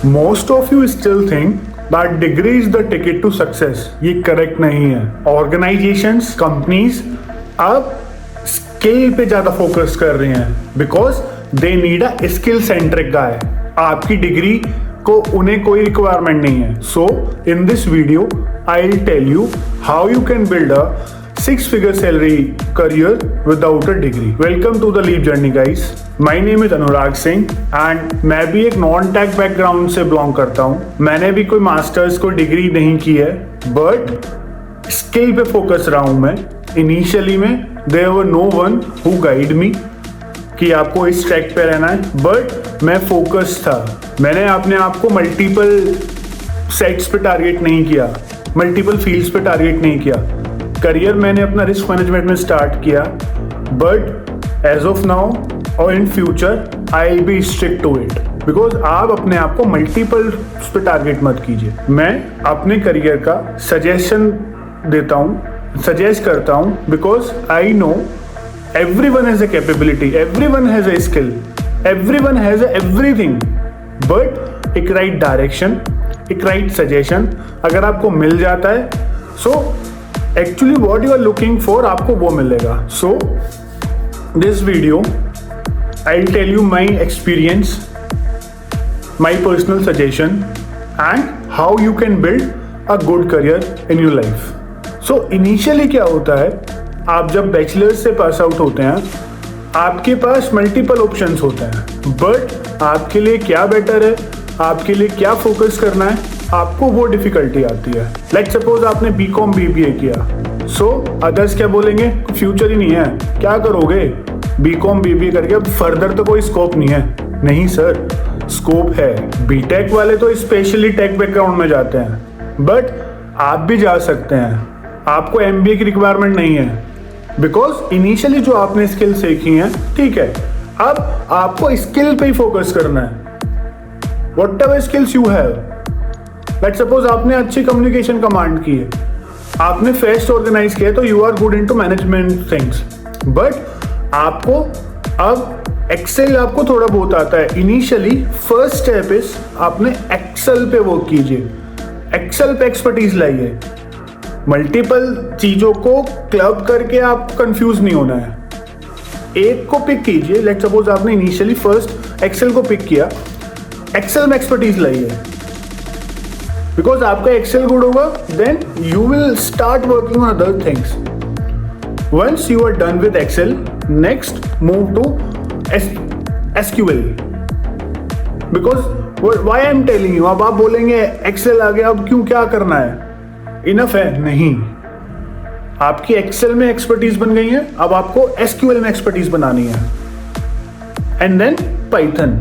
Most of you still think that degree is the ticket to success. ये correct नहीं है। Organisations, companies अब skill पे ज्यादा फोकस कर रही हैं because they need a skill centric guy. आपकी डिग्री को उन्हें कोई रिक्वायरमेंट नहीं है। So in this video I will tell you how you can build a 6-figure salary career without a degree. Welcome to the Leap Journey guys. My name is Anurag Singh and मैं भी एक non tech background से belong करता हूँ। मैंने भी कोई masters को डिग्री नहीं की है बट स्किल पे फोकस रहा हूँ मैं। इनिशियली में there were no one who guide me कि आपको इस ट्रैक पे रहना है, बट मैं फोकस था। मैंने अपने आप को मल्टीपल सेट्स पे टारगेट नहीं किया, मल्टीपल फील्ड्स पे टारगेट नहीं किया। करियर मैंने अपना रिस्क मैनेजमेंट में स्टार्ट किया बट एज ऑफ नाउ और in future I will be strict to it because आप अपने आप को मल्टीपल पे टारगेट मत कीजिए। मैं अपने करियर का सजेशन देता हूँ, सजेस्ट करता हूँ because I know everyone has a capability, everyone has a skill, everyone has a everything, but एक right direction, एक right suggestion अगर आपको मिल जाता है, so actually what you are looking for आपको वो मिलेगा। So this video I'll tell you my experience, my personal suggestion and how you can build a good career in your life. So initially क्या होता है, आप जब bachelors से pass out होते हैं आपके पास मल्टीपल ऑप्शंस होते हैं बट आपके लिए क्या बेटर है, आपके लिए क्या फोकस करना है, आपको वो डिफिकल्टी आती है। लेट्स सपोज आपने बीकॉम बीबीए किया, सो अदर्स क्या बोलेंगे, फ्यूचर ही नहीं है, क्या करोगे बीकॉम बीबीए करके, अब फर्दर तो कोई स्कोप नहीं है। नहीं सर, स्कोप है। बीटेक वाले तो स्पेशली टेक बैकग्राउंड में जाते हैं बट आप भी जा सकते हैं, आपको एमबीए की रिक्वायरमेंट नहीं है बिकॉज इनिशियली जो आपने स्किल सीखी है, ठीक है, अब आपको स्किल पे ही फोकस करना है। What ever skills you have, let's suppose आपने अच्छी कम्युनिकेशन कमांड की है, आपने फेस्ट ऑर्गेनाइज किया तो you are good into management things, but आपको अब एक्सेल आपको थोड़ा बहुत आता है। इनिशियली फर्स्ट स्टेप इज आपने एक्सेल पे वर्क कीजिए, एक्सेल पे एक्सपर्टीज लाइए। मल्टीपल चीजों को क्लब करके आप कंफ्यूज नहीं होना है, एक को पिक कीजिए। लेट्स सपोज आपने इनिशियली फर्स्ट एक्सेल को पिक किया, एक्सेल में एक्सपर्टीज लाइए बिकॉज आपका एक्सेल गुड होगा then you will start working on other things. Once you are done with Excel, next move to SQL because why I am telling you. अब आप बोलेंगे Excel आ गया, अब क्यों, क्या करना है, इनफ है? नहीं, आपकी एक्सेल में एक्सपर्टीज बन गई है, अब आपको एसक्यूएल में एक्सपर्टीज बनानी है एंड देन पाइथन।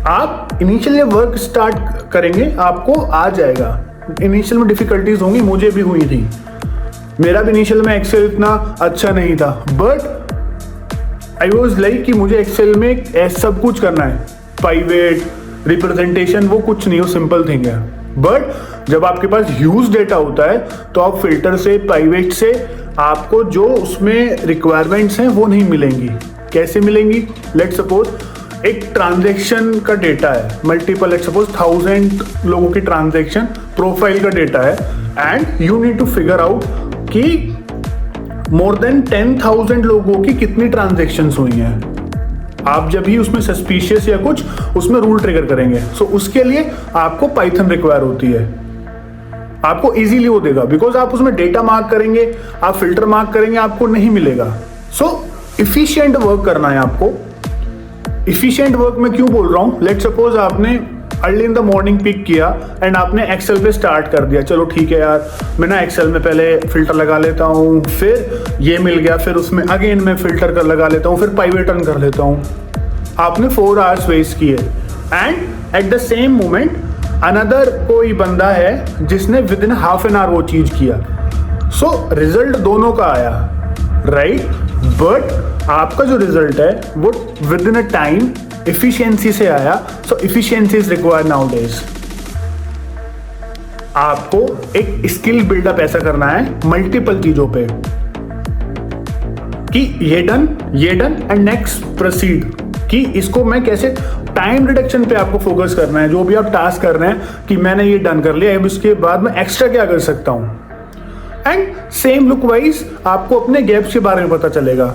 आप इनिशियली वर्क स्टार्ट करेंगे, आपको आ जाएगा। इनिशियल में डिफिकल्टीज होंगी, मुझे भी हुई थी, मेरा भी इनिशियल में एक्सेल इतना अच्छा नहीं था बट आई वाज लाइक कि मुझे एक्सेल में सब कुछ करना है, पाइवेट रिप्रेजेंटेशन वो कुछ नहीं, वो सिंपल थिंग है। बट जब आपके पास ह्यूज डेटा होता है तो आप फिल्टर से, प्राइवेट से आपको जो उसमें रिक्वायरमेंट्स हैं वो नहीं मिलेंगी। कैसे मिलेंगी? लेट्स सपोज एक ट्रांजैक्शन का डेटा है, मल्टीपल, लेट्स सपोज 1000 लोगों की ट्रांजैक्शन प्रोफाइल का डेटा है and you need to figure out कि मोर देन 10,000 लोगों की कितनी ट्रांजैक्शंस हुई हैं। आप जब भी उसमें सस्पिशियस या कुछ उसमें रूल ट्रिगर करेंगे, सो उसके लिए आपको पाइथन रिक्वायर होती है। आपको इजीली वो देगा बिकॉज आप उसमें डेटा मार्क करेंगे, आप फिल्टर मार्क करेंगे, आपको नहीं मिलेगा। सो इफिशिएंट वर्क करना है आपको। इफिशिएंट वर्क में क्यों बोल रहा हूं, लेट सपोज आपने early in the morning pick किया एंड आपने एक्सेल पे स्टार्ट कर दिया, चलो ठीक है यार, मैं ना एक्सेल में पहले फिल्टर लगा लेता हूँ, फिर ये मिल गया, फिर उसमें अगेन मैं फिल्टर कर लगा लेता हूँ, फिर पाइवेट रन कर लेता हूँ। आपने 4 आवर्स वेस्ट किए and at the same moment another कोई बंदा है जिसने with in half an hour वो चीज किया। सो रिजल्ट दोनों का आया, राइट, बट आपका जो रिजल्ट है वो within a time efficiency से आया। So efficiency is required nowadays. आपको एक स्किल बिल्डअप ऐसा करना है मल्टीपल चीजों पे कि ये डन एंड नेक्स्ट प्रोसीड, कि इसको मैं कैसे टाइम रिडक्शन पे आपको फोकस करना है। जो भी आप टास्क कर रहे हैं कि मैंने ये डन कर लिया, अब इसके बाद मैं एक्स्ट्रा क्या कर सकता हूं। एंड सेम लुक वाइज आपको अपने गैप्स के बारे में पता चलेगा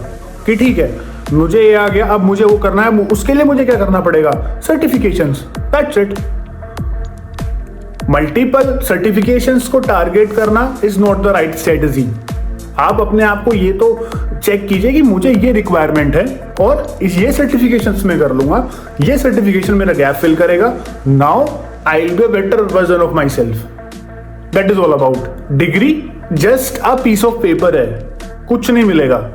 कि ठीक है मुझे ये आ गया, अब मुझे वो करना है, उसके लिए मुझे क्या करना पड़ेगा, certifications, that's it. Multiple certifications को टारगेट करना is not the right strategy. आप अपने आप को ये तो चेक कीजिए कि मुझे ये रिक्वायरमेंट है और ये सर्टिफिकेशंस में कर लूंगा, ये सर्टिफिकेशन मेरा गैप फिल करेगा। Now I will be a better version of my self. That is all about. Degree just a piece of paper है, कुछ नहीं मिलेगा।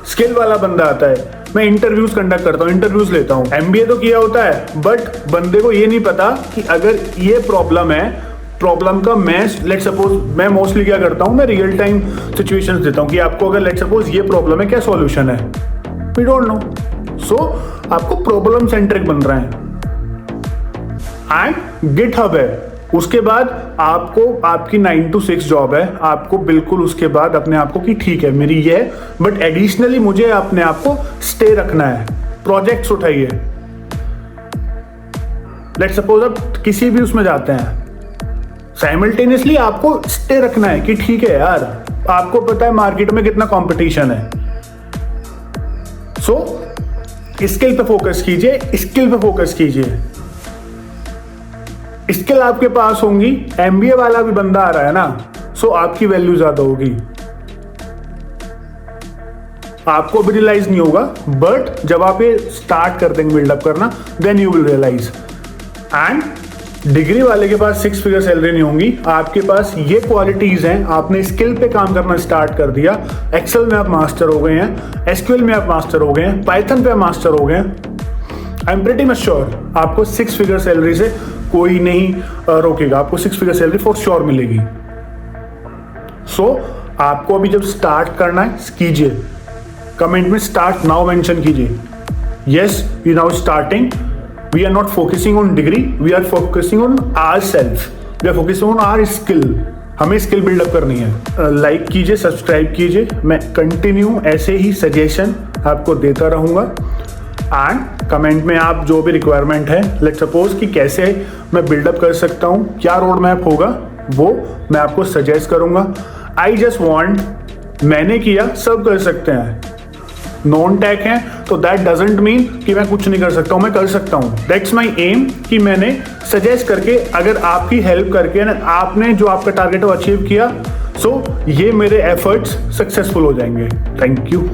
स्किल वाला बंदा आता है, मैं इंटरव्यूज कंडक्ट करता हूँ, इंटरव्यूज लेता हूँ, एमबीए तो किया होता है, बट बंदे को ये नहीं पता कि अगर ये प्रॉब्लम है, प्रॉब्लम का मैं लेट सपोज मैं मोस्टली क्या करता हूँ, मैं रियल टाइम सिचुएशंस देता हूँ कि आपको अगर लेट सपोज ये प्रॉब्लम है, क्या सॉल्यूशन है, वी डोंट नो। सो आपको प्रॉब्लम सेंट्रिक बन रहा है। एंड गिटहब है, उसके बाद आपको आपकी 9 to 6 जॉब है, आपको बिल्कुल उसके बाद अपने आप को कि ठीक है मेरी ये है, बट एडिशनली मुझे अपने आप को स्टे रखना है। प्रोजेक्ट्स उठाइए, लेट सपोज आप किसी भी उसमें जाते हैं, साइमल्टेनियसली आपको स्टे रखना है कि ठीक है यार, आपको पता है मार्केट में कितना कंपटीशन है। सो स्किल पे फोकस कीजिए, स्किल पे फोकस कीजिए। स्किल आपके पास होंगी, एमबीए वाला भी बंदा आ रहा है ना, सो आपकी वैल्यू ज्यादा होगी। आपको भी रियलाइज नहीं होगा, बट जब आप ये स्टार्ट कर देंगे बिल्डअप करना, then you will realise. And degree वाले के पास 6 फिगर सैलरी नहीं होंगी, आपके पास ये क्वालिटीज हैं, आपने स्किल पे काम करना स्टार्ट कर दिया, एक्सेल में आप मास्टर हो गए हैं, एसक्यूएल में आप मास्टर हो गए हैं, पाइथन पे आप मास्टर हो गए हैं, I am pretty much sure आपको 6 फिगर सैलरी से कोई नहीं रोकेगा, आपको 6 फिगर सैलरी फॉर श्योर मिलेगी। सो आपको अभी जब स्टार्ट करना है कीजिए, कमेंट में स्टार्ट नाउ मेंशन कीजिए। Yes, we now starting, we are not focusing on degree, we are focusing on our self, we are focusing on our skill. हमें स्किल बिल्डअप करनी है। लाइक कीजिए, सब्सक्राइब कीजिए, मैं कंटिन्यू ऐसे ही suggestion आपको देता रहूंगा। एंड कमेंट में आप जो भी रिक्वायरमेंट है, लेट सपोज कि कैसे मैं बिल्डअप कर सकता हूँ, क्या रोड मैप होगा, वो मैं आपको सजेस्ट करूंगा। आई जस्ट वॉन्ट, मैंने किया, सब कर सकते हैं। नॉन टेक है तो दैट डजंट मीन कि मैं कुछ नहीं कर सकता हूँ, मैं कर सकता हूँ। दैट्स माई एम कि मैंने सजेस्ट करके, अगर आपकी हेल्प करके आपने जो आपका टारगेट वो अचीव किया, सो ये मेरे एफर्ट्स सक्सेसफुल हो जाएंगे। Thank you.